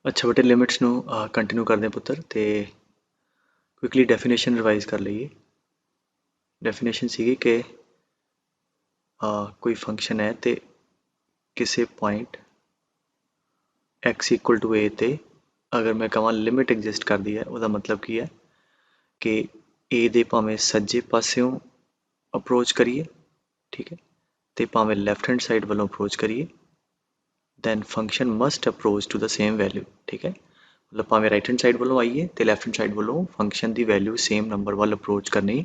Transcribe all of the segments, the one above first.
अच्छा बेटे लिमिट्स ਨੂੰ ਕੰਟੀਨਿਊ ਕਰਦੇ ਹਾਂ ਪੁੱਤਰ ਤੇ ਕੁਇਕਲੀ ਡੈਫੀਨੇਸ਼ਨ ਰਿਵਾਈਜ਼ ਕਰ ਲਈਏ। ਡੈਫੀਨੇਸ਼ਨ ਸੀਗੀ ਕਿ ਕੋਈ ਫੰਕਸ਼ਨ ਹੈ ਤੇ ਕਿਸੇ point x equal to a ਤੇ ਅਗਰ ਮੈਂ ਕਹਾਂ ਲਿਮਿਟ ਐਗਜ਼ਿਸਟ ਕਰਦੀ ਹੈ ਉਹਦਾ ਮਤਲਬ ਕੀ ਹੈ ਕਿ a ਦੇ ਭਾਵੇਂ ਸੱਜੇ ਪਾਸਿਓਂ ਅਪਰੋਚ ਕਰੀਏ, ਠੀਕ ਹੈ, ਤੇ ਭਾਵੇਂ ਲੈਫਟ ਹੈਂਡ ਸਾਈਡ ਵੱਲੋਂ ਅਪਰੋਚ ਕਰੀਏ then function must approach to the same value, ठीक है। मतलब भावें राइट हैंड साइड वालों आइए तो लैफ्ट हैंड साइड वालों फंक्शन की वैल्यू सेम नंबर वाल अप्रोच करनी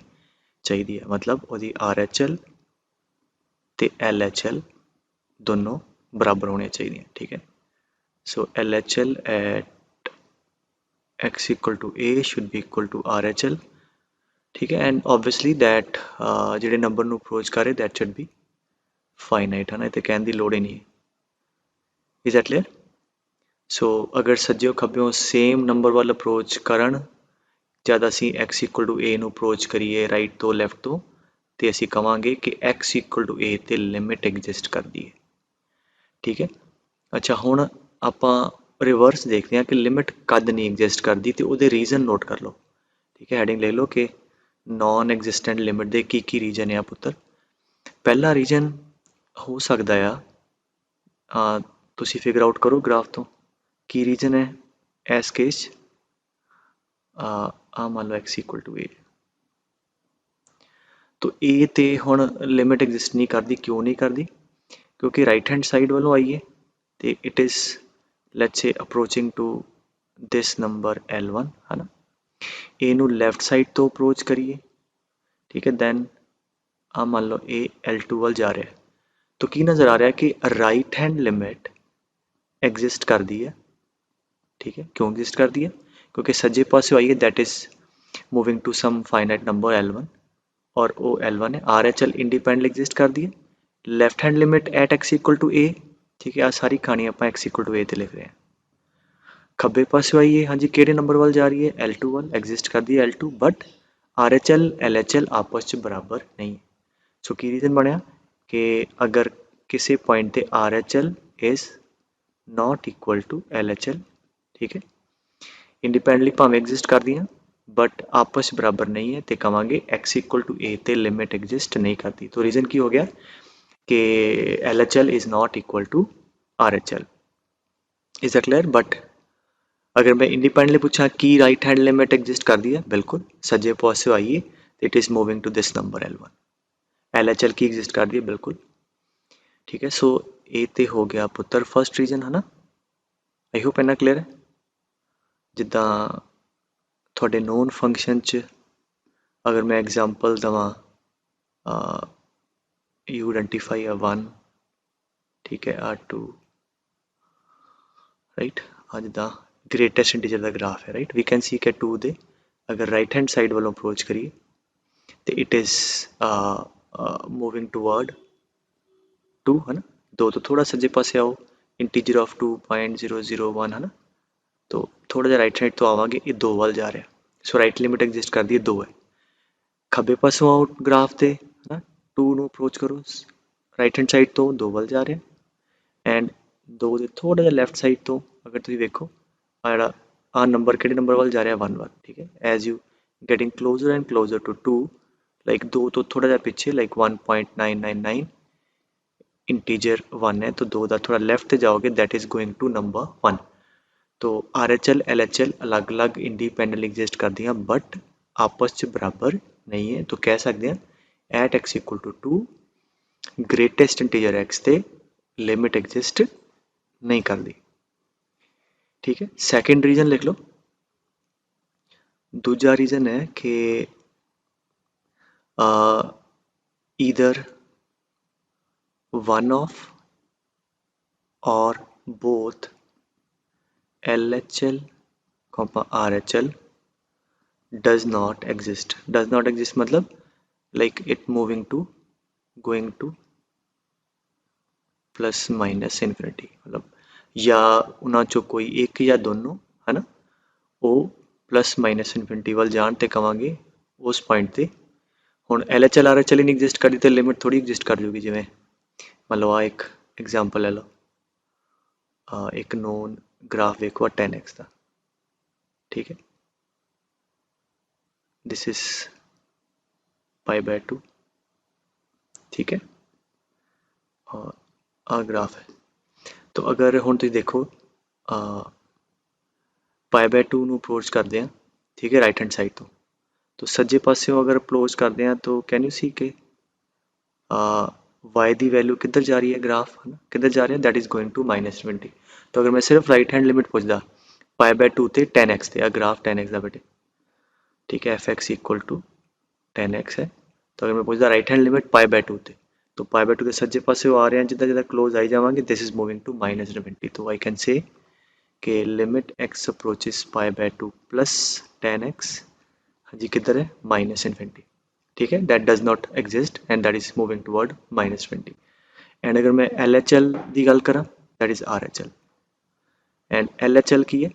चाहिए है। मतलब वो RHL ते LHL दोनों बराबर होने चाहिए, ठीक है। सो LHL at x equal to a should be equal to RHL, ठीक है। एंड ऑब्वियसली दैट ਜਿਹੜੇ नंबर ਨੂੰ अप्रोच करे दैट should be finite है ना, तो कहने की लोड़ ही नहीं है। Is that clear? सो अगर सज्जो खब्बों सेम नंबर वाल अप्रोच करन जद असी x इक्वल टू a ਨੂੰ अप्रोच करिए राइट तो लैफ्ट तो ते असी कहांगे कि x इक्वल टू a ते लिमिट एग्जिस्ट करती है, ठीक है। अच्छा हुण आपां रिवर्स देखते हैं कि लिमिट कद नहीं एग्जिस्ट करती तो वो रीजन नोट कर लो, ठीक है। हैडिंग ले लो कि नॉन एग्जिस्टेंट लिमिट के की रीजन है पुत्र। पहला रीजन हो सकता है तुसी फिगर आउट करो ग्राफ तो की रीजन है एस केस मान लो x इक्वल टू a तो a ते हुण लिमिट एग्जिस्ट नहीं करती। क्यों नहीं करती? क्योंकि राइट हैंड साइड वालों आइए तो it is let's say approaching to this number L1 है ना, a नू लैफ्ट साइड तो अप्रोच करिए, ठीक है। दैन मान लो a L2 वाल जा रहा है तो की नज़र आ रहा है कि राइट हैंड लिमिट एग्जिस्ट करती है, ठीक है। क्यों एग्जिस्ट करती है? क्योंकि सज्जे पासे आइए that is moving to some finite number L1 और वो L1 है। RHL इंडिपेंडेंट एग्जिस्ट करती है। Left hand limit at x equal to a, ठीक है। आ सारी कहानी आप x इक्वल टू a ते लिख रहे हैं। खब्बे पासे आइए, हाँ जी, किहड़े नंबर वाल जा रही है? L2 वाल एग्जिस्ट करती है L2, बट RHL LHL आपस च बराबर नहीं है। सो की रीजन बनया कि अगर किसी पॉइंट ते RHL is not equal to LHL, ठीक है, इंडिपेंडेंटली भावें एग्जिस्ट करती हैं बट आपस बराबर नहीं है तो कहांगे x इक्वल टू a ते लिमिट एग्जिस्ट नहीं करती। तो रीजन की हो गया कि LHL is not equal to RHL। Is that clear? But अगर मैं इंडिपेंडेंटली पूछा की राइट हैंड लिमिट एग्जिस्ट करती है, बिल्कुल सज्जे पासे आइए it is moving to this number L1। LHL की एग्जिस्ट करती है, बिल्कुल, ठीक है। सो ए ते हो गया पुत्र फर्स्ट रीजन है ना। आई होप इन्ना क्लियर है। जिद्दां थोड़े नोन फंक्शन च अगर मैं example Devan you identify a 1, ठीक है, R2 राइट। जिद्दां ग्रेटेस्ट इंटीजर का ग्राफ है राइट, वी कैन सी कि 2 दे अगर राइट हैंड साइड वालों अप्रोच करिए तो इट इज़ मूविंग टूवर्ड 2 है ना। 2 तो थोड़ा सज्जे पासे आओ, इंटीजर ऑफ 2.001 है ना, तो थोड़ा जहा राइट साइड तो आवांगे, ये 2 वाल जा रहा है। सो राइट लिमिट एग्जिस्ट करती है 2 है। खब्बे पासों आओ ग्राफ ते है ना, 2 नू अप्रोच करो राइट हैंड साइड तो 2 वाल जा रहा है एंड 2 दे थोड़ा जहा लैफ्ट साइड तो अगर तुम देखो आ नंबर कि नंबर वाल जा रहा है 1 वाल, ठीक है। As you getting closer and closer to 2 like 2 तो थोड़ा जहा पिछे लाइक 1.999 इंटीजर 1 है तो 2 का थोड़ा लैफ्ट जाओगे that is going to number 1। तो RHL LHL अलग अलग इंडिपेंडेंट एग्जिस्ट करती हैं बट आपस च बराबर नहीं है। तो कह सकते हैं at x equal to 2 greatest integer x ते लिमिट एग्जिस्ट नहीं करती, ठीक है। सेकंड रीजन लिख लो। दूजा रीजन है कि ईदर वन ऑफ और both LHL RHL does not exist मतलब like it moving to going to plus minus infinity, मतलब या उन्होंने चो कोई एक या दोनों है ना वो प्लस माइनस इन्फिनिटी वाल जान ते कहांगे उस पॉइंट ते हुण LHL RHL ही नहीं एग्जिस्ट करती तो लिमिट थोड़ी एग्जिस्ट कर जूगी। जिवें मान लो आ एक एग्जाम्पल ले लो, एक नोन ग्राफ देखो 10x का, ठीक है। दिस इज π/2, ठीक है, और आ ग्राफ है। तो अगर हुण तुसीं देखो π/2 ਨੂੰ ਅਪਰੋਚ ਕਰਦੇ ਆ, ठीक है, राइट हैंड साइड तो सज्जे पास्यों अगर अप्रोच करते हैं तो कैन यू सी के y की वैल्यू किधर जा रही है, ग्राफ है ना किधर जा रहा है, दैट इज गोइंग टू -20। तो अगर मैं सिर्फ राइट हैंड लिमिट पुछदा π/2 ते 10x ते ग्राफ 10x का बेटे, ठीक है, f(x) इक्वल टू 10x है। तो अगर मैं पुछदा राइट हैंड लिमिट π/2 ते, तो π/2 के सज्जे पास्यों आ रहे हैं, जिदा जिदा क्लोज आई जावांगे दिस इज मूविंग टू -20। तो आई कैन से कि limit x approaches π/2 plus 10x, हाँ जी किधर है, -∞, ठीक है, that does not exist and that is moving toward -20। And अगर मैं LHL की गल करा, that is RHL, and LHL की है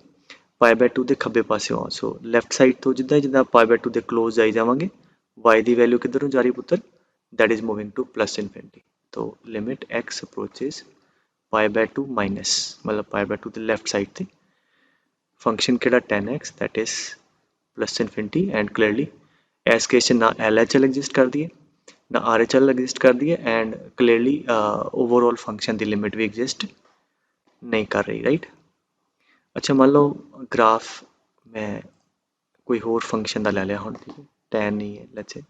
π/2 के खब्बे पास्यों आ, सो लैफ्ट साइड तो जिदा जिदा π/2 के क्लोज आई जावांगे y की वैल्यू किधर नूं जा रही पुत्तर, दैट इज मूविंग टू +∞। तो लिमिट x अप्रोचेस π/2 माइनस मतलब π/2 के लैफ्ट साइड ते फंक्शन केड़ा 10x that is +∞, and clearly इस केस ना LHL एग्जिस्ट करती है ना RHL एग्जिस्ट करती है, एंड क्लियरली ओवरऑल फंक्शन की लिमिट भी एग्जिस्ट नहीं कर रही, राइट। अच्छा मान लो ग्राफ मैं कोई होर फंक्शन का ले लिया हुण, ठीक है, tan नहीं है लेट्स से,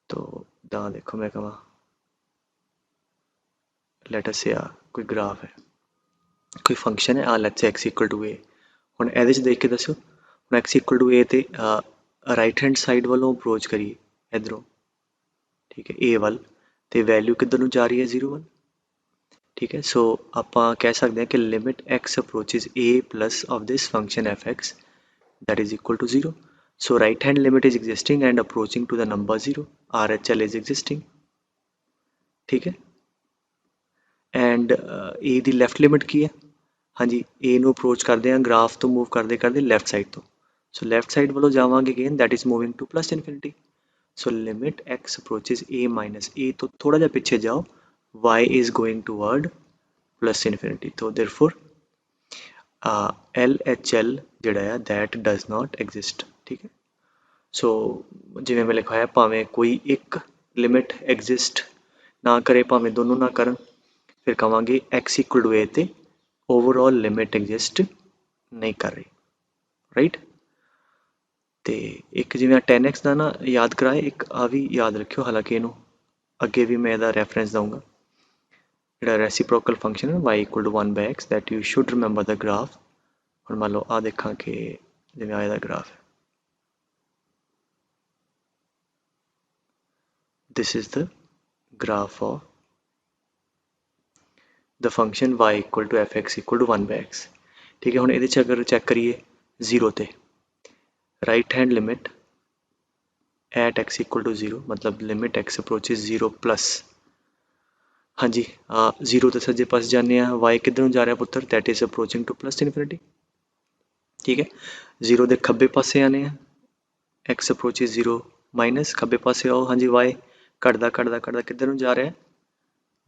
तो दा देखो मैं कहा लेट अस से कोई ग्राफ है, कोई फंक्शन है let's say x equal to a। हुण इहदे च देख के दस्सो, हुण x इक्वल टू a ते राइट हैंड साइड वालों अप्रोच करिए इधरों, ठीक है, a वाल ते वैल्यू किधर नूं जा रही है, 0 वाल, ठीक है। सो आप कह सकते हैं कि limit x approaches a plus of this function f(x) that is equal to 0। So right hand limit is existing and approaching to the number 0, RHL is existing, ठीक है। एंड a की लैफ्ट लिमिट की है, हाँ जी, a नूं approach करते हैं graph तो मूव करते करते लैफ्ट साइड तो, सो लैफ्ट साइड वालों जावांगे again that is moving to +∞। So limit x approaches a minus a तो थोड़ा जा पीछे जाओ, y इज गोइंग टूवर्ड +∞। तो देयरफॉर LHL जिहड़ा है दैट डज नॉट एग्जिस्ट, ठीक है। सो जिवें मैं लिखवाया भावें कोई एक लिमिट एग्जिस्ट ना करे, भावें दोनों ना करन, फिर कहांगे x इक्वल टू a ते ओवरऑल लिमिट एग्जिस्ट नहीं कर रही, राइट। तो एक जिवें 10x का ना याद कराए, एक आ भी याद रखियो, हालांकि इनू अगे भी मैं रेफरेंस दूंगा, जो रेसिप्रोकल फंक्शन है y equal to 1/x that you should remember the graph. और मान लो आ देखा कि जिवें आए दा ग्राफ है, this is the graph of the function y equal to f(x) equal to 1/x, ठीक है। हुण इहदे च अगर चेक करिए 0 ते right hand limit at x equal to 0 मतलब लिमिट x अप्रोचेस 0 प्लस, हाँ जी 0 तो सज्जे पास जाने y किधर जा रहा पुत्र, दैट इज अप्रोचिंग टू +∞, ठीक है। 0 के खब्बे पासे आने x अप्रोचेस 0 माइनस खब्बे पासे आओ, हाँ जी y घटदा घटदा घटदा किधर जा रहा है,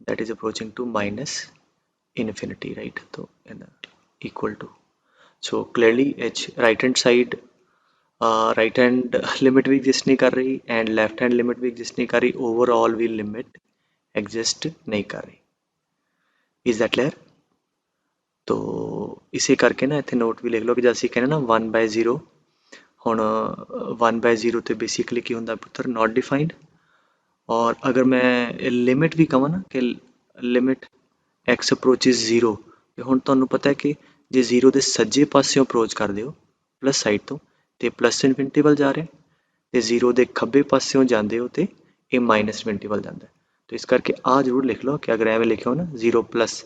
that is approaching to -∞, right. तो equal to, so clearly H right hand side right hand limit भी एग्जिस्ट नहीं कर रही एंड लेफ्ट हैंड लिमिट भी एग्जिस्ट नहीं कर रही, ओवरऑल भी लिमिट एग्जिस्ट नहीं कर रही, इज दैट क्लियर। तो इसे करके ना इतने नोट भी लिख लो कि जैसे कहने ना 1/0, हुण 1/0 तो बेसिकली की होंगे पुत्र नॉट डिफाइंड। और अगर मैं लिमिट भी कहां ना कि लिमिट x अप्रोचेस 0, तो हुण तुहानूं पता है कि जे 0 के सज्जे पास्यों अप्रोच कर दिओ प्लस साइड तो +∞ वाल जा रहा है, तो 0 के खब्बे पास्यों जाते हो तो ये -∞ वाल जाता है। तो इस करके आ जरूर लिख लो कि अगर एवं लिखो ना 0 प्लस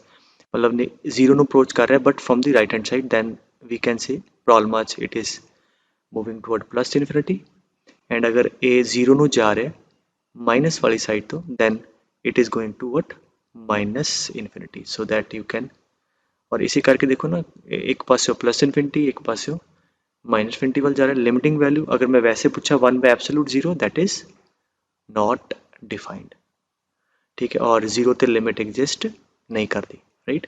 मतलब 0 नूं अप्रोच कर रहा है but from the right hand side, then we can say problem as it is moving toward +∞। And अगर ए 0 नूं जा रहा है माइनस वाली साइड तो then it is going to what -∞, so that you can. और इसी करके देखो ना एक पास्यों +∞, एक पास्यों -∞ वाल जा रहा है। लिमिटिंग वैल्यू अगर मैं वैसे पूछा 1/0 दैट इज नॉट डिफाइंड, ठीक है, और 0 ते लिमिट एग्जिस्ट नहीं करती, राइट।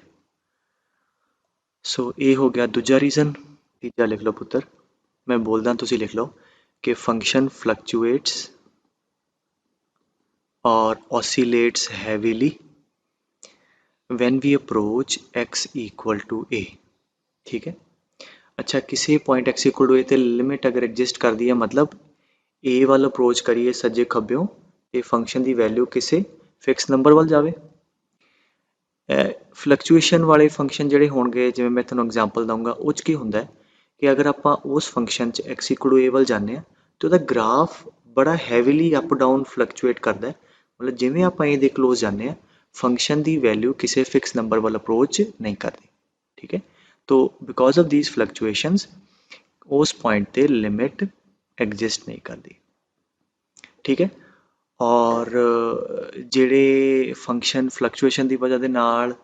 सो ये हो गया दूजा रीज़न। तीजा लिख लो पुत्र, मैं बोलदा तुसी लिख लो कि फंक्शन फ्लक्चुएट्स और oscillates heavily when we approach x equal to a। ठीक है। अच्छा, किसी point x equal to a ते लिमिट अगर एग्जिस्ट कर दी है, मतलब a वाल अप्रोच करिए सज्जे खब्बेों ते फंक्शन की वैल्यू किसी फिक्स नंबर वाल जावे। फ्लक्चुएशन वाले फंक्शन ਜਿਹੜੇ ਹੋਣਗੇ, ਜਿਵੇਂ मैं ਤੁਹਾਨੂੰ एग्जांपल दूंगा, ਉਹ 'ਚ ਕੀ ਹੁੰਦਾ है कि अगर आप उस फंक्शन 'ਚ x equal to a ਵੱਲ ਜਾਂਦੇ ਹਾਂ तो ਉਹਦਾ ग्राफ बड़ा हैवीली अप डाउन फ्लक्चुएट करता है। मतलब जिमें आप ए दे क्लोज जाते हैं, फंक्शन की वैल्यू किसी फिक्स नंबर वाल अप्रोच नहीं करती। ठीक है। तो बिकॉज ऑफ दीज फ्लक्चुएशंस उस पॉइंट ते लिमिट एग्जिस्ट नहीं करती। ठीक है। और ਜਿਹੜੇ फंक्शन फ्लक्चुएशन की वजह ਦੇ ਨਾਲ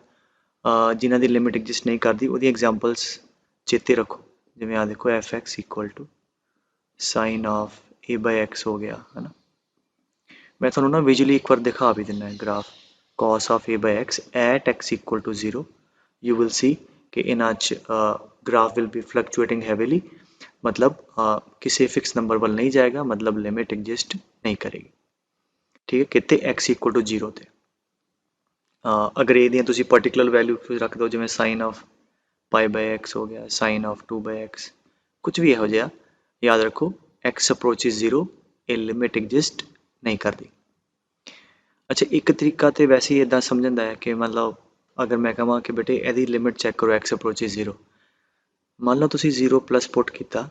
जिन्हां ਦੀ लिमिट एग्जिस्ट नहीं करती, ਉਹਦੀ एग्जांपल्स चेते रखो। जिमें आ देखो f x equal to sine of a by x हो गया है ना। मैं थोड़ा ना विजुअली एक बार दिखा भी देना है graph cos of a by x at x equal to 0। You will see कि इन्हां graph will be fluctuating heavily, मतलब किसी फिक्स नंबर वाल नहीं जाएगा, मतलब लिमिट एग्जिस्ट नहीं करेगी। ठीक है। कितने एक्स इक्वल टू 0 ते अगर ये दी तुसी पर्टिकुलर वैल्यू रख दो, जिमें sine of pi by x हो गया, साइन ऑफ 2 बाय एक्स, कुछ भी यहो जिहा याद रखो एक्स अप्रोचिज 0, ये लिमिट एग्जिस्ट नहीं करती। अच्छा, एक तरीका तो वैसे ही इदा समझन दा है कि मतलब अगर मैं कहां कि बेटे यदि लिमिट चैक करो एक्स अप्रोचिज 0, मान लो तुसी 0 प्लस पुट किया,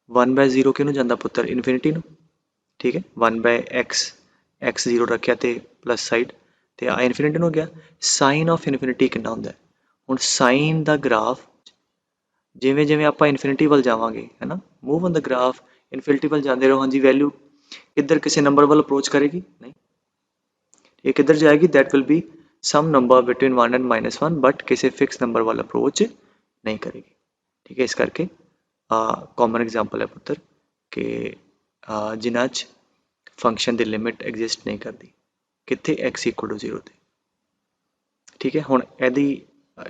1 बाय 0 किनू जांदा पुत्र, इनफिनिटी नू। ठीक है। 1 बाय एक्स, एक्स 0 रखिया तो प्लस साइड तो आ इनफिनिटी हो गया। साइन ऑफ इनफिनिटी कितना होंदा है? हुण साइन दा ग्राफ जिमें जिमें आप इनफिनिटी वाल जावांगे है ना, move on the graph infinity वाल जाते रहो। हाँ जी, वैल्यू इधर किसी नंबर वाल अप्रोच करेगी नहीं, ये किधर जाएगी, that will be some number between 1 and -1, but किसी फिक्स नंबर वाल अप्रोच नहीं करेगी। ठीक है। इस करके कॉमन एग्जाम्पल है पुत्र कि जिन्हां च फंक्शन की लिमिट एग्जिस्ट नहीं करती, कितने एक्स इक्वल टू 0 ते। ठीक है। हुण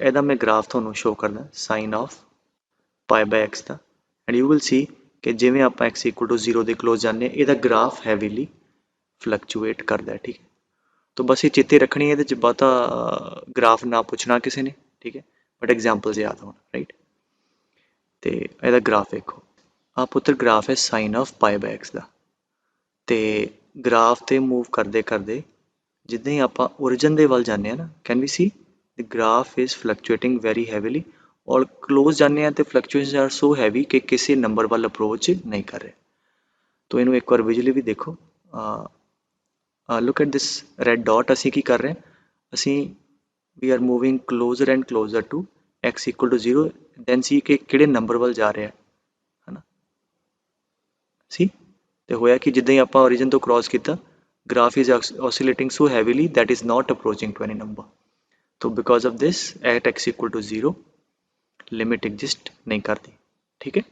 एदा मैं ग्राफ थोनों शो करना sine of pi by x का, एंड यू विल सी कि जिमें आप एक्स इक्वल टू 0 के क्लोज जाने, यदा ग्राफ हैवीली फ्लक्चुएट करता है। ठीक है। तो बस ये चेते रखनी है, ये बहुता ग्राफ ना पूछना किसी ने। ठीक है। बट एग्जाम्पल्स याद होना, राइट। तो यदा ग्राफ देखो, आ पुत्र ग्राफ है sine of pi by x का। तो ग्राफ ते मूव करते करते जिदा ही आप ओरिजिन के वाल जाने ना, can we see the graph is fluctuating very heavily, और क्लोज जाने तो फ्लक्चुएशन आर सो हैवी कि किसी नंबर वाल अप्रोच नहीं कर रहे। तो इनू एक बार विजुअली भी देखो। Look at this red dot, असी की कर रहे हैं, असी we are moving closer and closer to x equal to 0, then see कि किहड़े नंबर वाल जा रहे है ना। सी तो होया कि जिदा ही आप ओरिजिन तो क्रॉस किया, graph is oscillating so heavily that is not approaching to any number. तो because of this at x equal to 0 limit exist नहीं करती। ठीक है।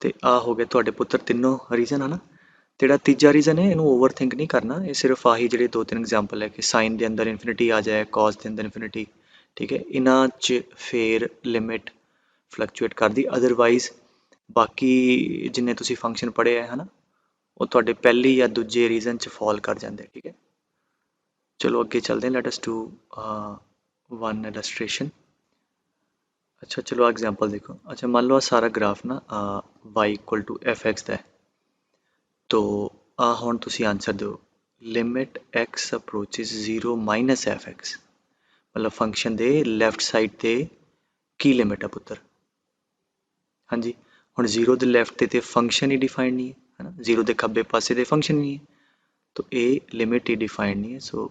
तो आ हो गए थोड़े पुत्र तीनों रीजन है ना। जोड़ा तीजा रीजन है, इनू ओवरथिंक नहीं करना, ये सिर्फ आही जो 2-3 एग्जाम्पल है कि साइन के अंदर इनफिनिटी आ जाए, कॉस के अंदर इनफिनिटी। ठीक है। इन्हां च फिर लिमिट फ्लक्चुएट कर दी, अदरवाइज बाकी जिन्ने तुसी फंक्शन पढ़े है ना, वो थोड़े पहली या दूजे रीजन च फॉल कर जाते। ठीक है। चलो अगे चलते हैं, let us do one illustration. अच्छा, चलो एग्जाम्पल देखो। अच्छा, मान लो सारा ग्राफ ना y equal to f x का है। तो आ हुण तुसी आंसर दो, limit x approaches 0 minus f x, मतलब फंक्शन दे लैफ्ट साइड ते की लिमिट है पुत्र। हाँ जी, हुण 0 दे लैफ्ट ते फंक्शन ही डिफाइंड नहीं है ना, 0 दे खब्बे पासे ते फंक्शन नहीं है, तो ये लिमिट ही डिफाइंड नहीं है, so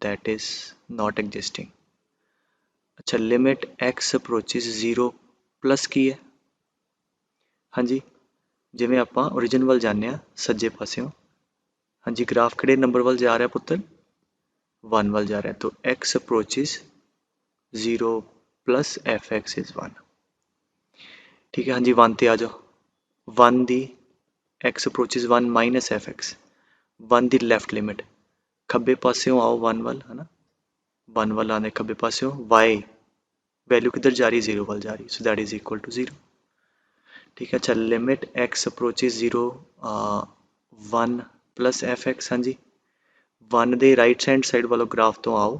that is not existing. अच्छा, लिमिट x अप्रोचिज 0 प्लस की है। हाँ जी, जिमें आप ओरिजिन वाल जाने सज्जे पास्यों, हाँ जी, ग्राफ किहड़े नंबर वाल जा रहा पुत्र, 1 वाल जा रहा है। तो x approaches 0 plus f x is 1। ठीक है। हाँ जी, 1 ते आ जाओ, 1 दी x अप्रोचिज 1 माइनस एफ एक्स, 1 दी लैफ्ट लिमिट खब्बे पास्यों आओ 1 वाल है ना, 1 वाल आने खब्बे पास्यों y वैल्यू किधर जा रही है, 0 वाल जा रही है, so that is equal to 0। ठीक है, अच्छा limit x approaches 0 1 plus f x, हाँ जी 1 ਦੇ ਰਾਈਟ हैंड साइड वालों ग्राफ तो आओ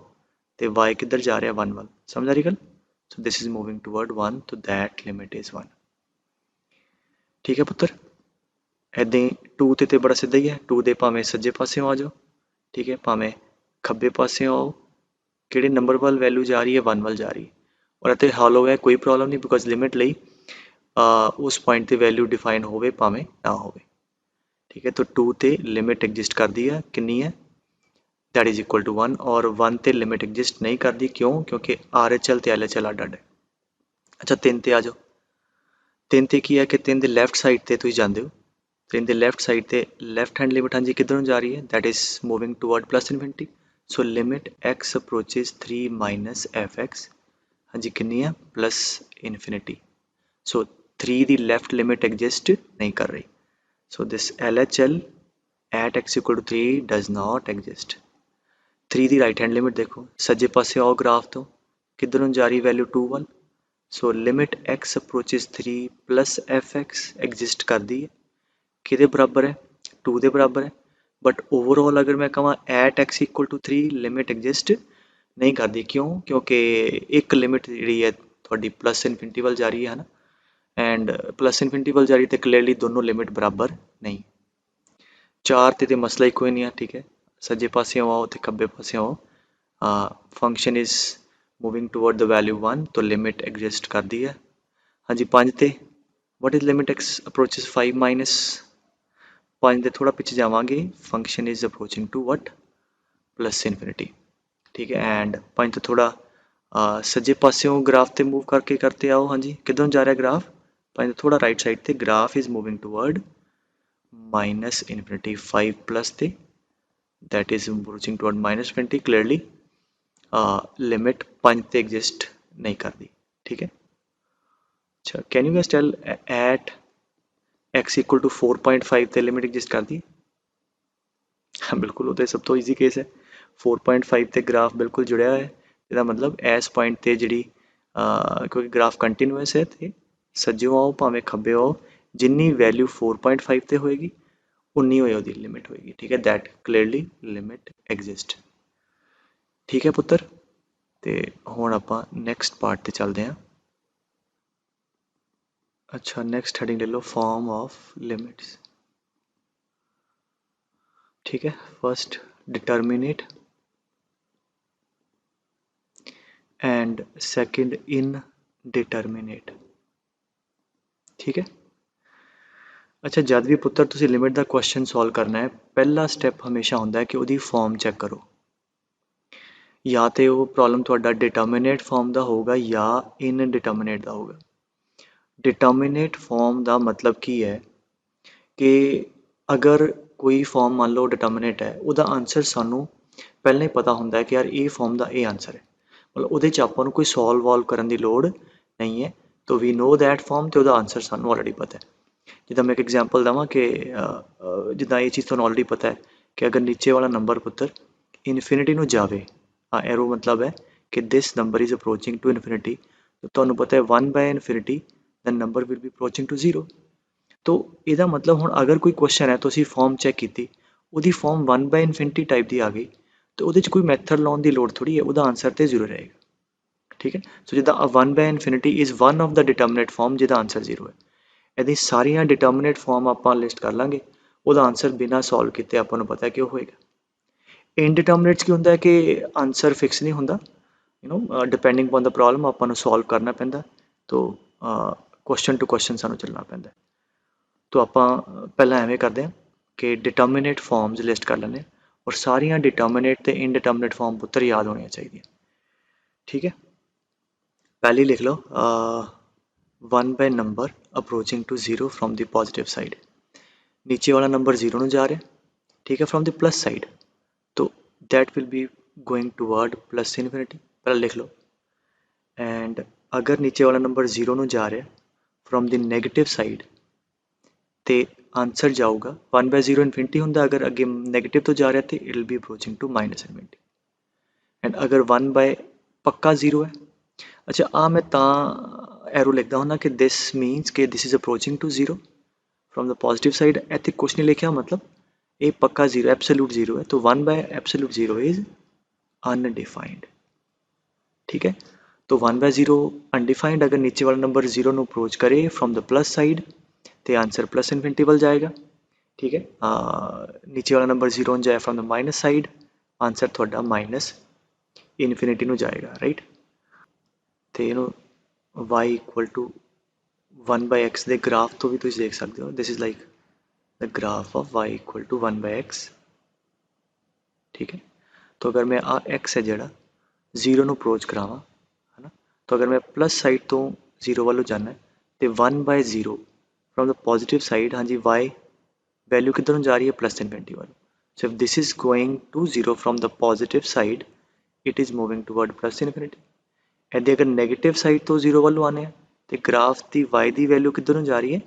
तो y किधर जा रहा है 1 वाल, समझ आ रही गल। सो दिस इज मूविंग टूवर्ड 1, तो दैट लिमिट इज 1। ठीक है पुत्र, ऐदा ही 2 ते बड़ा सीधा ही है, 2 ਦੇ ਭਾਵੇਂ ਸੱਜੇ ਪਾਸਿਓਂ ਆ ਜਾਓ, ठीक है ਭਾਵੇਂ ਖੱਬੇ ਪਾਸਿਓਂ ਆਓ, ਕਿਹੜੇ ਨੰਬਰ ਵੱਲ ਵੈਲਿਊ ਜਾ ਰਹੀ ਹੈ 1 ਵੱਲ ਜਾ ਰਹੀ ਹੈ। ਔਰ ਇੱਥੇ ਹਾਲੋ ਹੈ ਕੋਈ ਪ੍ਰੋਬਲਮ ਨਹੀਂ, ਬਿਕੋਜ਼ ਲਿਮਿਟ ਲਈ ਉਸ ਪੁਆਇੰਟ ਤੇ ਵੈਲਿਊ ਡਿਫਾਈਨ ਹੋਵੇ ਭਾਵੇਂ ਨਾ ਹੋਵੇ। ठीक है, तो 2 ਤੇ ਲਿਮਿਟ ਐਗਜ਼ਿਸਟ ਕਰਦੀ ਹੈ, ਕਿੰਨੀ ਹੈ दैट इज इक्वल टू 1, और 1 ਤੇ ਲਿਮਿਟ ਐਗਜ਼ਿਸਟ ਨਹੀਂ ਕਰਦੀ, ਕਿਉਂ, ਕਿਉਂਕਿ RHL ਤੇ LHL ਅੱਡ ਅੱਡ ਹੈ। ਅੱਛਾ 3 ਤੇ ਆ ਜਾਓ, 3 ਤੇ ਕੀ ਹੈ ਕਿ 3 ਦੇ ਲੈਫਟ ਸਾਈਡ ਤੇ ਤੁਸੀਂ ਜਾਂਦੇ ਹੋ, 3 ਦੇ ਲੈਫਟ ਸਾਈਡ ਤੇ ਲੈਫਟ ਹੈਂਡ ਲਿਮਿਟ ਹਾਂਜੀ ਕਿੱਧਰ ਨੂੰ ਜਾ ਰਹੀ ਹੈ, that is moving toward plus infinity. So limit x approaches 3 minus f x, हाँ जी कितनी है प्लस इनफिनिटी। सो 3 ਦੀ ਲੈਫਟ ਲਿਮਿਟ ਐਗਜ਼ਿਸਟ ਨਹੀਂ ਕਰ ਰਹੀ, ਸੋ ਦਿਸ LHL at x equal to 3 does not exist। 3 the right hand limit ਦੇਖੋ, ਸੱਜੇ ਪਾਸੇ ਆਓ ਗ੍ਰਾਫ ਤੋਂ, ਕਿੱਧਰ ਨੂੰ ਜਾ ਰਹੀ ਵੈਲਿਊ 2 ਵੱਲ। So limit x approaches 3 plus F X exist ਕਰਦੀ ਹੈ, ਕਿਹਦੇ ਬਰਾਬਰ ਹੈ 2 ਦੇ ਬਰਾਬਰ ਹੈ। ਬਟ ਓਵਰਆਲ ਅਗਰ ਮੈਂ ਕਹਾਂ at x equal to 3 limit exist ਨਹੀਂ ਕਰਦੀ, ਕਿਉਂ, ਕਿਉਂਕਿ ਇੱਕ ਲਿਮਿਟ ਜਿਹੜੀ ਹੈ ਤੁਹਾਡੀ ਪਲਸ ਇਨਫਿਨਿਟੀ ਵੱਲ ਜਾ ਰਹੀ ਹੈ ਨਾ, ਐਂਡ ਪਲਸ ਇਨਫਿਨਿਟੀ ਵੱਲ ਜਾ ਰਹੀ ਤੇ ਕਲੀਅਰਲੀ ਦੋਨੋਂ ਲਿਮਿਟ ਬਰਾਬਰ ਨਹੀਂ। 4 ਤੇ ਮਸਲਾ ਹੀ ਕੋਈ ਨਹੀਂ ਹੈ, ਠੀਕ ਹੈ ਸੱਜੇ ਪਾਸਿਓਂ ਆਓ ਤੇ ਖੱਬੇ ਪਾਸਿਓਂ ਆਓ, function is moving toward the value 1, तो लिमिट एग्जिस्ट करती है। हाँ जी 5 ते what is limit x approaches 5 minus 5 ਦੇ थोड़ा पिछे जावांगे, function is approaching to what plus infinity. ठीक है, एंड 5 तो थोड़ा सज्जे पासियों ग्राफ ते मूव करके करते आओ, हाँ जी किधरों जा रहा है ग्राफ, 5 तो थोड़ा राइट साइड ते graph is moving toward minus infinity, 5 plus ते that is approaching toward minus infinity, clearly limit 5 ਤੇ एग्जिस्ट नहीं करती। ठीक है, अच्छा can you guess tell at x equal to 4.5 ਤੇ लिमिट एग्जिस्ट करती है। हाँ बिल्कुल, वो तो सब तो ईजी केस है, 4.5 ਤੇ ग्राफ बिल्कुल जुड़िया है, ਇਹਦਾ मतलब इस पॉइंट ਤੇ ਜਿਹੜੀ क्योंकि ग्राफ कंटिन्यूअस है ਤੇ ਸੱਜਿਓਂ ਆਓ ਭਾਵੇਂ ਖੱਬੇ ਆਓ, ਜਿੰਨੀ ਵੈਲਿਊ 4.5 ਤੇ ਹੋਏਗੀ ਉਨੀ ਹੋਏ ਉਹਦੀ ਲਿਮਿਟ ਹੋਏਗੀ। ठीक है, दैट क्लियरली लिमिट एग्जिस्ट। ठीक है पुत्र, तो हुण आपां नैक्सट पार्ट ते चलते हैं। अच्छा नैक्सट हैडिंग ले लो फॉर्म ऑफ लिमिट्स। ठीक है, first determinate and second indeterminate. ठीक है, अच्छा जब भी पुत्र तुसी लिमिट का क्वेश्चन सॉल्व करना है, पहला स्टैप हमेशा होंदा है कि उहदी फॉर्म चेक करो, या तो वो प्रॉब्लम तुहाडा डिटर्मिनेट फॉर्म का होगा या इनडिटर्मिनेट का होगा। डिटर्मिनेट फॉर्म का मतलब की है कि अगर कोई फॉर्म मान लो डिटर्मिनेट है, उसका आंसर सानू पहले ही पता होंदा है कि यार ये फॉर्म का ये आंसर है, मतलब उहदे च आपां नू कोई सॉल्व वॉल्व करन दी लोड़ नहीं है, तो वी नो दैट फॉर्म तो उसका आंसर सानू ऑलरेडी पता है। जिदा मैं एक एग्जाम्पल देवां कि जिदा ये चीज़ तुहानू ऑलरेडी पता है कि अगर नीचे वाला नंबर पुत्र इनफिनिटी नू जावे, हाँ एरो मतलब है कि this number is approaching to infinity, तो तुहानू पता है 1 by infinity then number will be approaching to 0। तो ਇਹਦਾ मतलब हुण अगर कोई क्वेश्चन है तो ਅਸੀਂ फॉर्म चेक की, ਉਹਦੀ फॉर्म 1 बाय इनफिनिटी टाइप की आ गई, तो ਉਹਦੇ 'ਚ कोई मैथड लाने की लोड़ थोड़ी है, ਉਹਦਾ आंसर तो 0 रहेगा। ठीक है, सो जिदा 1 by infinity is one of the determinate form जिदा आंसर 0 है, ਇਹਦੀ ਸਾਰੀਆਂ डिटर्मिनेट फॉर्म ਆਪਾਂ लिस्ट कर लांगे, ਉਹਦਾ आंसर बिना सॉल्व किए ਆਪਾਂ ਨੂੰ पता है कि वो होएगा। इनडिटर्मिनेट की होंदा है कि आंसर फिक्स नहीं होंदा, you know depending upon the problem ਆਪਾਂ ਨੂੰ सॉल्व करना पैंदा, तो क्वेश्चन टू क्वेश्चन सानू चलना पैंदा। तो आप पहला एवें करते हैं कि डिटर्मिनेट फॉर्म्स लिस्ट कर लें, और सारिया डिटर्मिनेट तो इनडिटर्मिनेट फॉर्म पुत्र याद होनी चाहिए। ठीक है, पहली लिख लो 1 by number approaching to 0 from the positive side, नीचे वाला नंबर 0 में जा रहा है, ठीक है फ्रॉम द प्लस साइड, तो that will be going toward plus infinity, पहला लिख लो। एंड अगर नीचे वाला नंबर 0 में जा रहा है फ्रॉम द नैगेटिव साइड, तो आंसर जाऊगा 1 बाय 0 इनफिनिटी होंदा, अगर अगे नैगेटिव तो जा रहा है तो it will be approaching to minus infinity. And अगर 1 बाय पक्का 0 है अच्छा आ मैं एरो लिखता हूँ ना कि दिस मीनस कि this is approaching to zero from the positive side. इतने कुछ नहीं लिखा, मतलब ये पक्का जीरो एब्सोल्यूट जीरो है, तो 1/एब्सोल्यूट जीरो इज अनडिफाइंड। ठीक है, तो 1/0 अनडिफाइंड, अगर नीचे वाला नंबर जीरो ਨੂੰ अप्रोच करे फ्रॉम द प्लस साइड तो आंसर प्लस इनफिनिटी ਵੱਲ जाएगा। ठीक है, नीचे वाला नंबर जीरो जाए from the minus side, answer थोड़ा माइनस इनफिनिटी ਨੂੰ जाएगा। राइट, तो ਇਹਨੂੰ y इक्वल टू 1/x ਦੇ ग्राफ तो भी तुम देख सकते हो। This is like the graph of y equal to 1/x। ठीक है, तो अगर मैं आ x है जोड़ा जीरो ਨੂੰ अप्रोच करावा है ना, तो अगर मैं प्लस साइड तो जीरो वालों जाना है तो 1/0 फ्रॉम द पॉजिटिव साइड, हाँ जी y वैल्यू किधर जा रही है प्लस इनफिनिटी वालों। So if this is going to zero from the positive side it is moving toward plus infinity. ਇਹਦੇ अगर नैगेटिव साइड तो जीरो वालों आने तो ग्राफ की y की वैल्यू किधर जा रही है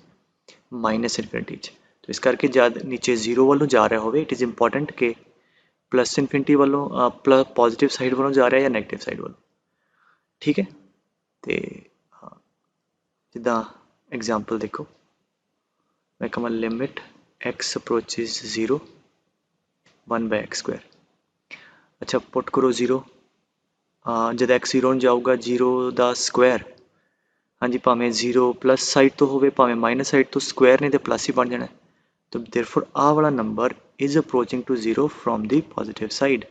माइनस इनफिनिटी। तो इस करके जब नीचे जीरो वालों जा रहा हो इट इज़ इंपॉर्टेंट कि प्लस इनफिनिटी वालों प्लस पॉजिटिव साइड वालों जा रहा है या नैगेटिव साइड वालों। ठीक है, तो हाँ जिदा एग्जाम्पल देखो, मैं कहा लिमिट x अप्रोचिज जीरो 1/x²। अच्छा पुट करो जीरो, जब x जीरो जाऊगा जीरो का स्क्वायर, हाँ जी भावें जीरो प्लस साइड तो हो भावें माइनस साइड तो स्क्वायर ने तो प्लस ही बन जाना। तो देयरफॉर आ वाला number is approaching to zero from the positive side,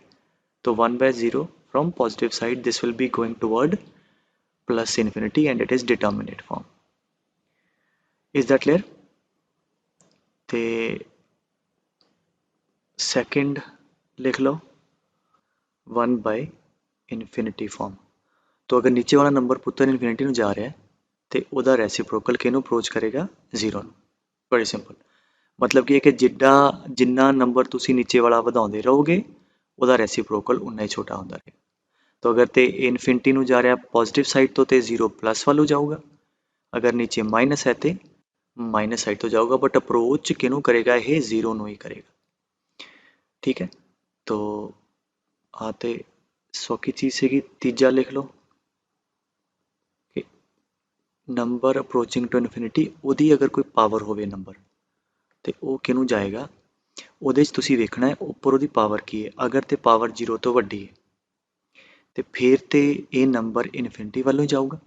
तो 1/0 from positive side this will be going toward plus infinity and it is determinate form. Is that clear? तो सेकंड लिख लो 1/इनफिनिटी फॉर्म। तो अगर नीचे वाला नंबर पुत्र इनफिनिटी जा रहा है तो वह रेसिप्रोकल किनू अप्रोच करेगा जीरो। बड़ी सिंपल, मतलब कि है कि जिन्ना नंबर तुसी नीचे वाला वधाते रहोगे वह रेसिप्रोकल उन्ना ही छोटा होता रहेगा। तो अगर तो इनफिनिटी जा रहा पॉजिटिव साइड तो जीरो प्लस वालों जाऊगा, अगर नीचे माइनस है तो माइनस साइड तो जाऊगा, बट अप्रोच किनू करेगा ये जीरो ਨੂੰ ही करेगा। ठीक है, तो आते सौखी चीज़ सी तीजा लिख लो कि नंबर अप्रोचिंग टू इनफिनिटी ਉਹਦੀ अगर कोई पावर होवे नंबर तो वो किनू जाएगा, ਉਹਦੇ 'ਚ ਤੁਸੀਂ ਵੇਖਣਾ है ਉੱਪਰ ਉਹਦੀ पावर की है। अगर तो पावर जीरो तो ਵੱਡੀ है तो फिर तो ये नंबर इनफिनिटी वालों जाऊगा,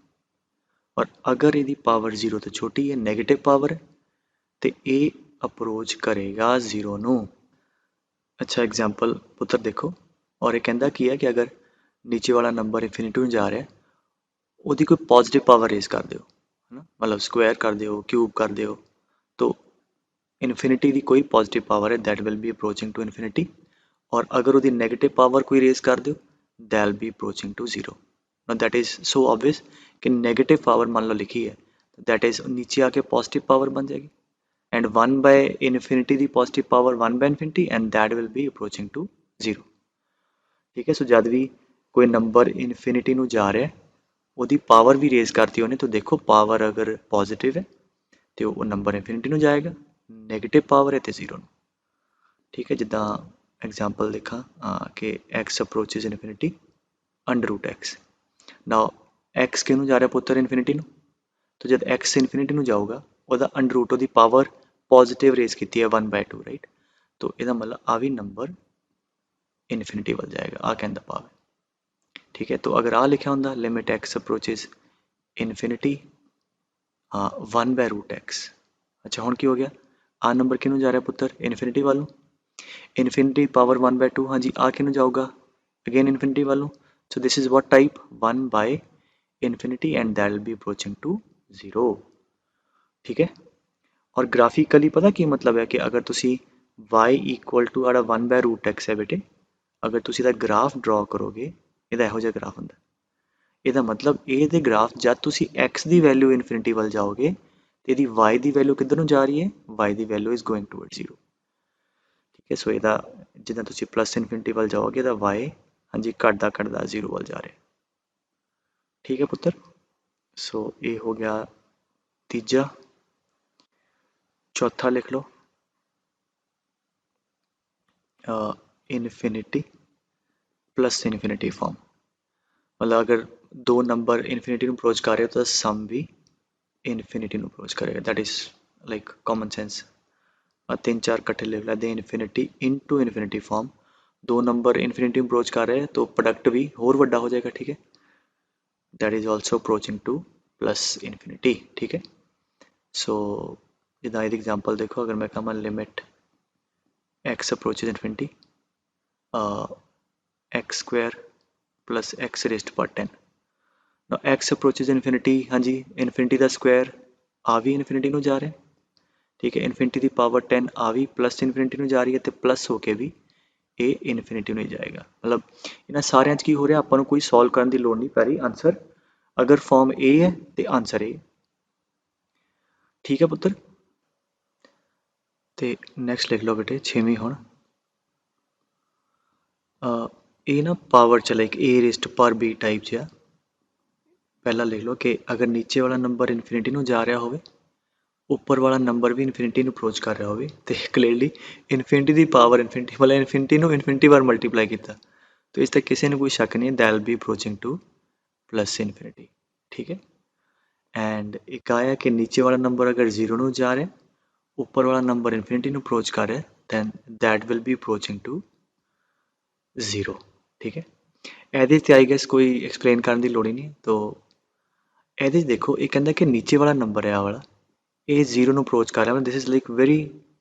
और अगर यदि पावर जीरो तो छोटी है नैगेटिव पावर है तो ये अप्रोच करेगा जीरो ਨੂੰ। अच्छा एग्जाम्पल पुत्र देखो, और ये कहता की है कि अगर नीचे वाला नंबर इनफिनिटी में जा रहा है ਉਹਦੀ कोई पॉजिटिव पावर रेज कर दो है ना, मतलब स्क्वायर कर दो क्यूब कर दो, तो इनफिनिटी की कोई पॉजिटिव पावर है that will be approaching to infinity, और अगर वो नेगेटिव पावर कोई रेज कर दो that will be approaching to zero. That is so obvious कि नेगेटिव पावर मान लो लिखी है दैट इज नीचे आके पॉजिटिव पावर बन जाएगी, एंड 1/इनफिनिटी की पॉजिटिव पावर 1/इनफिनिटी and that will be approaching to zero. ठीक है, सो जब भी कोई नंबर इनफिनिटी ਨੂੰ जा रहा है ਉਹਦੀ पावर भी रेज करती उन्हें, तो देखो पावर अगर पॉजिटिव है तो वो नंबर इनफिनिटी ਨੂੰ जाएगा, नेगेटिव पावर है तो जीरो। ठीक है, जिदा एग्जाम्पल देखा कि x approaches infinity √x। Now x किनू जा रहा पुत्र इनफिनिटी ਨੂੰ, तो जब एक्स इनफिनिटी ਨੂੰ जाऊगा ਉਹਦਾ √, ਉਹਦੀ पावर पॉजिटिव रेज की है 1/2। राइट, तो यदा मतलब आ भी नंबर इनफिनिटी ਵੱਲ जाएगा, आ कहने का भाव है। ठीक है, तो अगर आ लिखा होंगे limit x approaches infinity 1/√x। अच्छा हुण की हो गया, आ नंबर किनू जा रहा पुत्र इनफिनिटी वालों, इनफिनिटी पावर 1/2, हाँ जी आ किनू जाऊगा अगेन इनफिनिटी वालों। So this is what type 1/इनफिनिटी and that will be approaching to zero. ठीक है, और ग्राफिकली पता की मतलब है कि अगर तुसी y इक्वल टू आड़ा 1/√x है बेटे, अगर तुसी दा ग्राफ ड्रॉ करोगे ਇਹਦਾ ਇਹੋ ਜਿਹਾ ग्राफ ਹੁੰਦਾ, ਇਹਦਾ मतलब ਇਹਦੇ ग्राफ जब तुसी x की वैल्यू इनफिनिटी ਵੱਲ जाओगे तो ਇਹਦੀ y की वैल्यू किधर ਨੂੰ जा रही है, y की value is going toward zero. ठीक है, सो ਇਹਦਾ जिदा तुसी प्लस इनफिनिटी ਵੱਲ जाओगे तो y हाँ जी घटदा जीरो ਵੱਲ जा रहा है। ठीक है पुत्र, सो ये हो गया तीजा। चौथा लिख लो इनफिनिटी प्लस इनफिनिटी फॉर्म, मतलब अगर दो नंबर इन्फिनिटी ਨੂੰ ਅਪਰੋਚ ਕਰ ਰਹੇ ਹੋ ਤਾਂ ਸਮ ਵੀ ਇਨਫਿਨਿਟੀ ਨੂੰ ਅਪਰੋਚ ਕਰੇਗਾ। That is like common sense. तीन चार इकट्ठे ले लेते हैं इन्फिनिटी इनटू इन्फिनिटी फॉर्म। दो नंबर इन्फिनिटी अप्रोच कर रहे हैं तो प्रोडक्ट भी होर वड्डा हो जाएगा। ठीक है, that is also approaching two plus infinity. ठीक है, सो जिदा ये एग्जांपल देखो, अगर मैं कहा limit x approaches infinity x square plus x raised पर 10। ना एक्स अप्रोचेज इन्फिनिटी, हाँ जी इन्फिनिटी का स्क्वायर आ भी इन्फिनिटी ਨੂੰ ਜਾ ਰਿਹਾ। ठीक है, इन्फिनिटी की पावर 10 आ भी प्लस इन्फिनिटी ਨੂੰ ਜਾ ਰਹੀ है तो प्लस होके भी ये इन्फिनिटी ਨੂੰ जाएगा। मतलब इन्होंने सारे की हो रहा, आपको कोई सॉल्व करने की लोड़ नहीं पै रही। आंसर अगर फॉर्म ए है तो आंसर ए। ठीक है पुत्र, तो नैक्सट लिख लो बेटे 6वीं हुण ये ना पावर च लाइक ए रेस्ट पर बी टाइप च। पहला लिख लो कि अगर नीचे वाला नंबर इन्फिनिटी ਨੂੰ जा रहा हो, ਉੱਪਰ ਵਾਲਾ ਨੰਬਰ ਵੀ ਇਨਫਿਨਿਟੀ ਨੂੰ ਅਪਰੋਚ ਕਰ ਰਿਹਾ ਹੋਵੇ ਤੇ ਕਲੀਅਰਲੀ ਇਨਫਿਨਿਟੀ ਦੀ ਪਾਵਰ ਇਨਫਿਨਿਟੀ ਵਾਲਾ ਇਨਫਿਨਿਟੀ ਨੂੰ ਇਨਫਿਨਿਟੀ ਵਾਰ ਮਲਟੀਪਲਾਈ ਕੀਤਾ तो इस तक किसी ने कोई शक नहीं, that will be approaching two plus infinity. ठीक है, एंड एक आया कि नीचे वाला नंबर अगर 0 ਨੂੰ ਜਾ ਰਿਹਾ, ऊपर वाला नंबर इन्फिनिटी ਨੂੰ अप्रोच कर रहा है, then that will be approaching to 0। ठीक है, ਇਹਦੇ ਤੇ आई गेस कोई एक्सप्लेन करने की लोड़ ही नहीं। तो ਇਹਦੇ देखो ये कहता कि नीचे वाला नंबर है आ वाला ये 0 ਨੂੰ ਅਪਰੋਚ ਕਰ ਰਿਹਾ, this is like very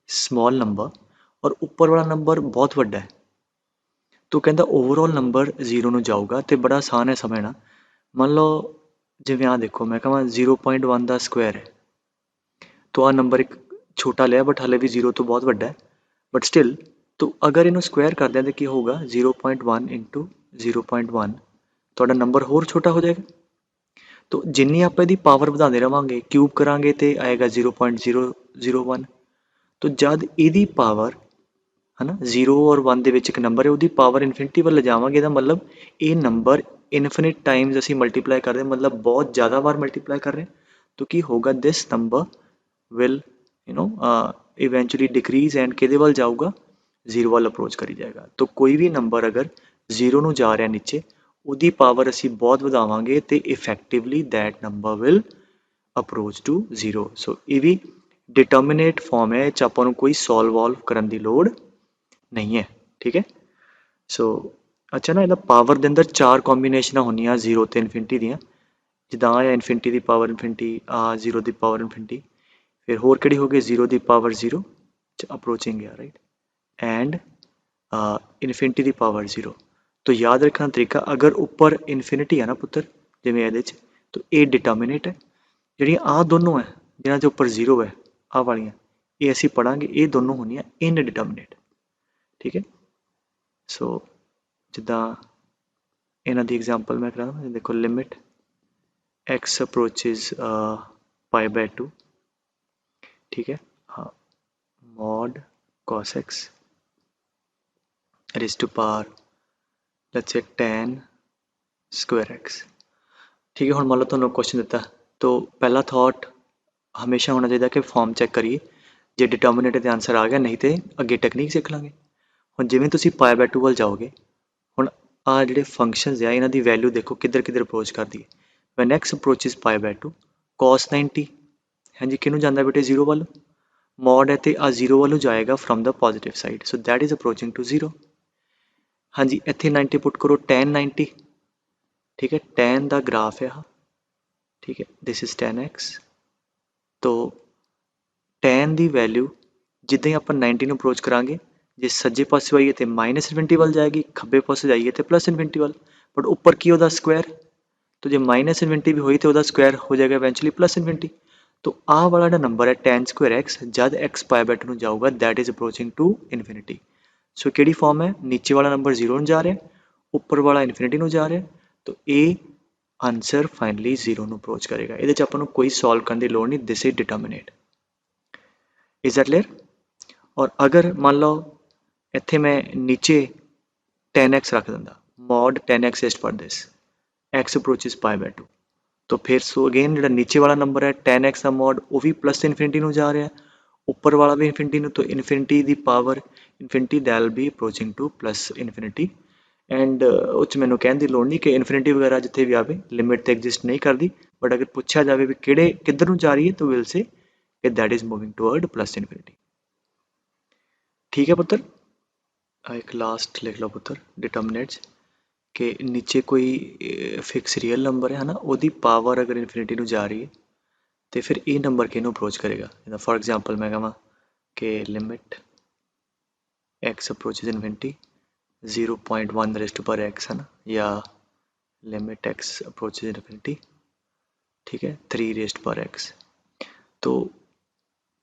small number और ऊपर वाला नंबर बहुत ਵੱਡਾ है। तो कहता ओवरऑल नंबर 0 ਨੂੰ ਜਾਊਗਾ ਤੇ बड़ा आसान है समझना। मान लो जिवें आ देखो, मैं कਹਾਂ 0.1 ਦਾ स्क्वायर है तो आ नंबर एक छोटा लिया बट हाले भी 0 तो बहुत ਵੱਡਾ है, बट स्टिल तो अगर इनू स्क्वायर कर दें तो की होगा 0.1 इंटू 0.1 तो नंबर होर छोटा हो जाएगा। तो जिन्नी आप इसकी पावर बढ़ाते रहेंगे क्यूब करांगे तो आएगा 0.001। तो जब यदी पावर है ना 0 और 1 के एक नंबर है उसकी पावर इन्फिनिटी वाल ले जावांगे तो मतलब ये नंबर इन्फिनिट टाइम्स असी मल्टीप्लाई कर रहे हैं, मतलब बहुत ज़्यादा बार मल्टीप्लाई कर रहे हैं। तो की होगा this number will eventually decrease and किहदे वाल जाऊगा 0 वाल अप्रोच करी जाएगा। तो कोई भी नंबर अगर 0 ਨੂੰ जा रहा नीचे ਉਹਦੀ पावर असी बहुत ਵਧਾਵਾਂਗੇ तो effectively that number will approach to 0। So ये भी डिटर्मिनेट फॉर्म है, ਆਪਾਂ ਨੂੰ कोई सॉल्व वॉल्व करने की लोड़ नहीं है। ठीक है, सो अच्छा ना ਇਹਦਾ पावर ਦੇ अंदर 4 कॉम्बीनेशन होनियां 0 ਤੇ इन्फिनिटी ਦੀਆਂ, ਜਿੱਦਾਂ ਆ इन्फिनिटी की पावर इन्फिनिटी आ 0 की पावर इन्फिनिटी, फिर होर किहड़ी हो गई 0 की पावर 0 अप्रोचिंग है राइट, एंड इन्फिनिटी की पावर 0। तो याद रखना तरीका, अगर ऊपर इन्फिनिटी है ना पुत्र जिवें ये तो ये डिटर्मिनेट है, जिहड़ियां आ दोनों है जिन्हां दे उपर 0 है आ वालियां ये असीं पढ़ांगे, ये दोनों होनियां इनडिटर्मिनेट। ठीक है, सो जिद्दां इन्हां दी एग्जाम्पल मैं करा देखो, लिमिट एक्स अप्रोचेज π/2। ठीक है, हाँ mod cos x raised to power let's say tan square x। ठीक है, हुण मान लो तुहानूं क्वेश्चन दिता तो पहला थॉट हमेशा होना चाहिए कि फॉर्म चैक करिए, जे डिटर्मिनेट का आंसर आ गया, नहीं तो अगे टैक्नीक सीख लांगे। हुण जिवें तुसीं π/2 वाल जाओगे, हुण आ जिहड़े फंक्शनस आ इन्हां दी वैल्यू देखो किधर किधर अप्रोच करदी है। वैन एक्स अप्रोचिज π/2 cos 90, हाँ जी किनू जांदा बेटे 0 वालों, मॉड है तो आ 0 वालों जाएगा from the positive side, so that is approaching to 0। हाँ जी इत्थे 90 पुट करो tan 90। ठीक है, tan दा ग्राफ है, ठीक है दिस इज tan x। तो tan दी वैल्यू जिद्दां ही आपां 90 ਨੂੰ अप्रोच करांगे, जे सज्जे पासे आइए तो माइनस इन्फिनिटी वाल जाएगी, खब्बे पासे जाइए तो प्लस इन्फिनिटी वाल, बट ऊपर की होदा स्क्वायर, तो जो माइनस इन्फिनिटी भी हुई तो वह स्क्वायर हो जाएगा इवेंचुअली प्लस इन्फिनिटी। तो आ वाला जो नंबर है tan स्क्वायर एक्स जब एक्स π/2 ਨੂੰ जाऊगा that is approaching to infinity. So किहड़ी फॉर्म है, नीचे वाला नंबर 0 ਨੂੰ जा रहा है, ऊपर वाला इन्फिनिटी ਨੂੰ जा रहा है, तो ये आंसर फाइनली 0 ਨੂੰ अप्रोच करेगा। ये ਆਪਾਂ ਨੂੰ कोई सॉल्व करने की लोड़ नहीं, this is determinate. Is that clear? और अगर मान लो इत्थे मैं नीचे tan x रख दिंदा, मॉड tan x इज पर दिस x अप्रोचिज π/2, तो फिर सो अगेन जो नीचे वाला नंबर है tan x का मॉड वो भी प्लस इन्फिनिटी ਨੂੰ जा रहा है, ऊपर वाला भी इन्फिनिटी ਨੂੰ, तो इन्फिनिटी की power infinity that will be approaching two plus infinity and ਉਹ 'ਚ ਮੈਨੂੰ ਕਹਿਣ ਦੀ ਲੋੜ ਨਹੀਂ ਕਿ ਇਨਫਿਨਿਟੀ ਵਗੈਰਾ ਜਿੱਥੇ ਵੀ ਆਵੇ ਲਿਮਿਟ ਤੇ ਐਗਜ਼ਿਸਟ ਨਹੀਂ ਕਰਦੀ, ਬਟ ਅਗਰ ਪੁੱਛਿਆ ਜਾਵੇ ਵੀ ਕਿੱਧਰ ਨੂੰ ਜਾ ਰਹੀ ਹੈ ਤਾਂ ਵਿਲ ਸੇ ਕਿ that is moving toward plus infinity. ठीक है पुत्र, एक लास्ट लिख लो पुत्र डिटर्मिनेंट्स कि नीचे कोई फिक्स रियल नंबर है ना, ਉਹਦੀ ਪਾਵਰ अगर इन्फिनिटी ਨੂੰ ਜਾ ਰਹੀ है तो फिर ये नंबर किहनूं अप्रोच करेगा। फॉर एग्जाम्पल मैं कहां कि limit x approaches infinity 0.1 rest पर एक्स है ना, या लिमिट एक्स अप्रोचेज इन्फिनिटी, ठीक है, 3 रेस्ट पर एक्स। तो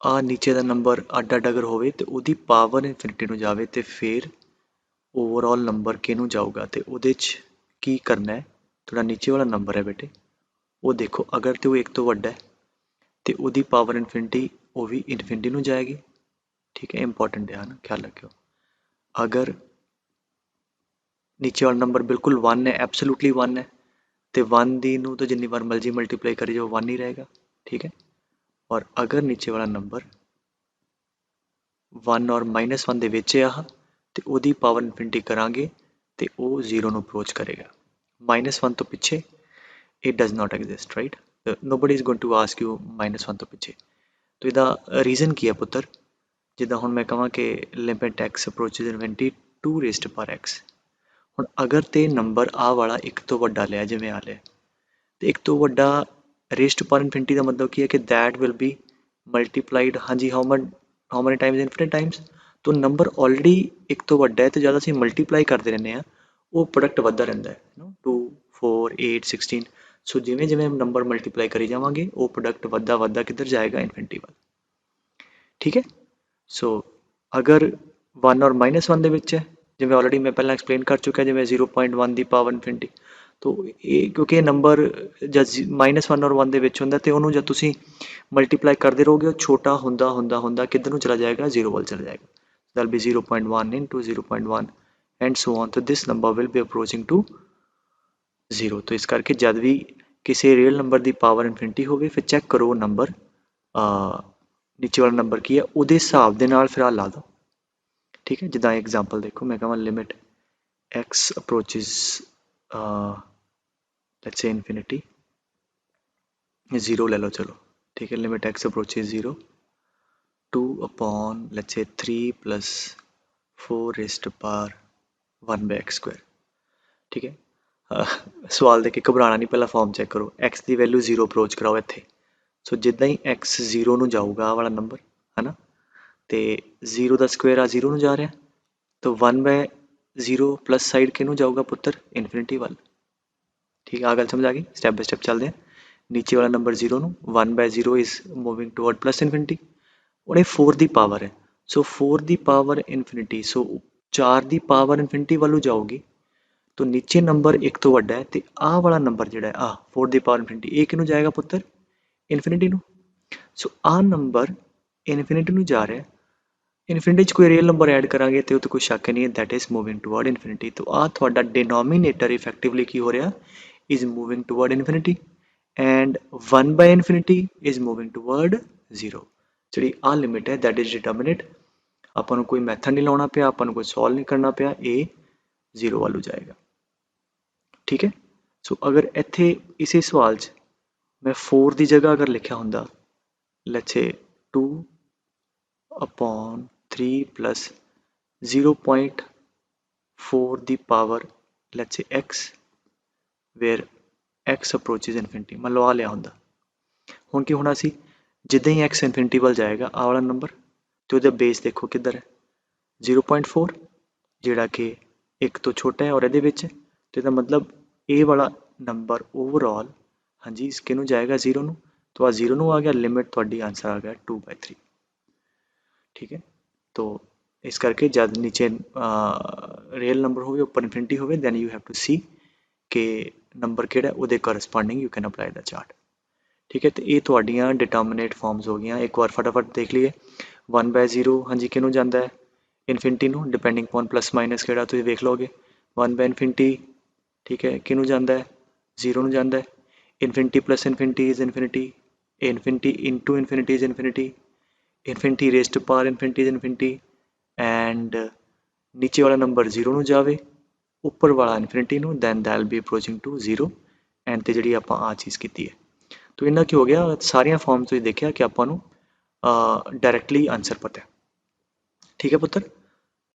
आ नीचे का नंबर अड अड अगर होवे तो ਉਹਦੀ पावर इन्फिनिटी ਨੂੰ ਜਾਵੇ तो फिर ओवरऑल नंबर किहनूं जाऊगा। तो ਉਹਦੇ 'ਚ ਕੀ करना है, थोड़ा नीचे वाला नंबर है बेटे वो देखो, अगर तो एक तो ਵੱਡਾ है तो ਉਹਦੀ पावर इन्फिनिटी वो भी इन्फिनिटी ਨੂੰ जाएगी। ठीक है, इंपॉर्टेंट है ना, ख्याल रखियो। अगर नीचे वाला नंबर बिल्कुल 1 है, एब्सोल्यूटली 1 है, तो 1 ਦੀ ਨੂੰ तो जिन्नी बार मर्जी मल्टीप्लाई करी जाओ 1 ही रहेगा। ठीक है, और अगर नीचे वाला नंबर 1 और -1 ਦੇ ਵਿੱਚ ਆ ਤੇ ਉਹਦੀ ਪਾਵਰ ਇਨਫਿਨਿਟੀ ਕਰਾਂਗੇ ਤੇ ਉਹ 0 ਨੂੰ ਅਪਰੋਚ ਕਰੇਗਾ। -1 ਤੋਂ ਪਿੱਛੇ it does not exist, right? Nobody is going to ask you -1 ਤੋਂ ਪਿੱਛੇ। तो ਇਹਦਾ ਰੀਜ਼ਨ ਕੀ ਹੈ ਪੁੱਤਰ, ਜਿੱਦਾਂ ਹੁਣ ਮੈਂ ਕਹਾਂ ਕਿ ਲਿਮਿਟ x ਅਪਰੋਚੇਜ ਇਨਫਿਨਿਟੀ 2 ਰੇਜ਼ਡ ਪਰ x। ਹੁਣ ਅਗਰ ਤੇ ਨੰਬਰ ਆ ਵਾਲਾ ਇੱਕ ਤੋਂ ਵੱਡਾ ਲਿਆ, ਜਿਵੇਂ ਆ ਲਿਆ, ਤੇ ਇੱਕ ਤੋਂ ਵੱਡਾ ਰੇਜ਼ਡ ਪਰ ਇਨਫਿਨਿਟੀ ਦਾ ਮਤਲਬ ਕੀ ਹੈ ਕਿ that will be multiplied, ਹਾਂਜੀ how many times, infinite times। तो नंबर ऑलरेडी एक तो ਵੱਡਾ है तो जब ਅਸੀਂ ਮਲਟੀਪਲਾਈ ਕਰਦੇ ਰਹਿੰਦੇ ਹਾਂ ਉਹ ਪ੍ਰੋਡਕਟ ਵੱਧਦਾ ਰਹਿੰਦਾ ਹੈ 2 4 8 16। ਸੋ ਜਿਵੇਂ ਜਿਵੇਂ ਨੰਬਰ ਮਲਟੀਪਲਾਈ ਕਰੀ ਜਾਵਾਂਗੇ ਉਹ ਪ੍ਰੋਡਕਟ ਵੱਧਦਾ ਵੱਧਦਾ ਕਿੱਧਰ ਜਾਏਗਾ, ਇਨਫਿਨਿਟੀ ਵੱਲ। ਠੀਕ ਹੈ, ਸੋ ਅਗਰ 1 ਔਰ -1 ਦੇ ਵਿੱਚ ਹੈ, ਜਿਵੇਂ ਆਲਰੇਡੀ ਮੈਂ ਪਹਿਲਾਂ ਐਕਸਪਲੇਨ ਕਰ ਚੁੱਕਿਆ, ਜਿਵੇਂ 0.1 ਦੀ ਪਾਵਰ ਇਨਫਿਨਿਟੀ। तो ਇਹ ਕਿਉਂਕਿ ਇਹ ਨੰਬਰ ਜਦ -1 ਔਰ 1 ਦੇ ਵਿੱਚ ਹੁੰਦਾ ਤੇ ਉਹਨੂੰ ਜਦ ਤੁਸੀਂ ਮਲਟੀਪਲਾਈ ਕਰਦੇ ਰਹੋਗੇ ਉਹ ਛੋਟਾ ਹੁੰਦਾ ਹੁੰਦਾ ਹੁੰਦਾ ਕਿੱਧਰ ਨੂੰ ਚਲਾ ਜਾਏਗਾ, 0 ਵੱਲ ਚਲਾ ਜਾਏਗਾ। that'll be 0.1 into 0.1 and so on। तो this number will be approaching to 0। तो इस करके जब भी किसी रियल नंबर की पावर इनफिनिटी होवे फिर चेक करो नंबर नीचे वाला नंबर की है ਉਹਦੇ ਹਿਸਾਬ ਦੇ ਨਾਲ ਫਿਰ ਆ ਲਾ ਦੋ। ठीक है, जिदा एग्जाम्पल देखो, मैं कਹਾਂ limit x approaches let's say infinity 0 ले लो, चलो ठीक है, limit x approaches 0 2 upon let's say 3 plus 4 raised to power 1 by x square। ठीक है, सवाल देख के घबराना नहीं, पहला फॉर्म चेक करो, x की वैल्यू 0 अप्रोच कराओ इत्थे। सो जिदा ही x 0 ਨੂੰ ਜਾਊਗਾ ਆ ਵਾਲਾ ਨੰਬਰ है ना, तो 0 का स्क्वेयर आ 0 ਨੂੰ जा रहा, तो 1 by 0 प्लस साइड किनू जाऊगा पुत्र, इनफिनिटी वाल। ठीक है, आ गल समझ आ गई, स्टैप बाय स्टैप चलते हैं। नीचे वाला नंबर 0 ਨੂੰ 1 by 0 is moving toward plus infinity, और ये 4 ਦੀ पावर है। सो 4 ਦੀ पावर इनफिनिटी, सो 4 ਦੀ पावर इनफिनिटी वालों जाओगी तो नीचे नंबर एक तो ਵੱਡਾ है, तो आ वाला नंबर जोड़ा है 4 ਦੀ पावर इनफिनिटी, ये किनू जाएगा पुत्र, इनफिनिटी ਨੂੰ। सो आ नंबर इनफिनिटी ਨੂੰ जा रहा है, इनफिनिटी कोई रियल नंबर ऐड करांगे तो कोई शक नहीं है, that is moving toward infinity. तो आ थोड़ा डिनोमीनेटर इफेक्टिवली की हो रहा, is moving toward infinity, and 1 by infinity is moving toward 0। जी आ लिमिट है दैट इज डिटर्मिनेट, ਆਪਾਂ ਨੂੰ कोई मैथड नहीं लाना पिया, ਆਪਾਂ ਨੂੰ कोई सॉल्व नहीं करना पिया, ये 0 वालू जाएगा। ठीक है, सो अगर इत्थे इसी सवाल च मैं 4 की जगह अगर लिखा होंदा let's say 2 upon 3 plus 0.4 the power let's say x where x approaches infinity, मान लो आ लिया होंदा। हुण की होना सी, जिद्दां ही x इनफिनिटी वाल जाएगा आ वाला नंबर, तो ਉਹਦਾ बेस देखो किधर है 0.4, ਜਿਹੜਾ कि एक तो छोटा है और ये तो इसका मतलब ये वाला नंबर ओवरऑल हाँ जी किनू जाएगा 0 ਨੂੰ, तो आ 0 ਨੂੰ आ गया, लिमिट थोड़ी आंसर आ गया 2/3। ठीक है, तो इस करके जब नीचे रियल नंबर हो ऊपर इनफिनिटी हो, दैन यू हैव टू सी कि नंबर किहड़ा उहदे corresponding you can apply the chart. ठीक है, तो ये थोड़ियाँ डिटर्मिनेट फॉर्म्स हो गई, एक बार फटाफट देख लीए। 1 by 0 हाँ जी किनू जाता है, इनफिनिटी ਨੂੰ, डिपेंडिंग अपॉन प्लस माइनस किहड़ा तुसीं देख लोगे। 1 by इनफिनिटी ठीक है किनू जाता है, 0 ਨੂੰ जाता है। Infinity plus infinity is infinity, infinity into infinity is infinity, infinity raise to power infinity is infinity, and नीचे वाला नंबर 0 ਨੂੰ जावे ਉੱਪਰ ਵਾਲਾ ਇਨਫਿਨਿਟੀ ਨੂੰ then that will be approaching to 0 and ਤੇ ਜਿਹੜੀ ਆਪਾਂ ਆ ਚੀਜ਼ ਕੀਤੀ ਹੈ। ਤੋ ਇਹਨਾਂ ਕੀ ਹੋ ਗਿਆ, ਸਾਰੀਆਂ ਫਾਰਮ ਤੁਸੀਂ ਦੇਖਿਆ ਕਿ ਆਪਾਂ ਨੂੰ ਡਾਇਰੈਕਟਲੀ ਆਨਸਰ ਪਤਾ ਹੈ। ਠੀਕ ਹੈ ਪੁੱਤਰ।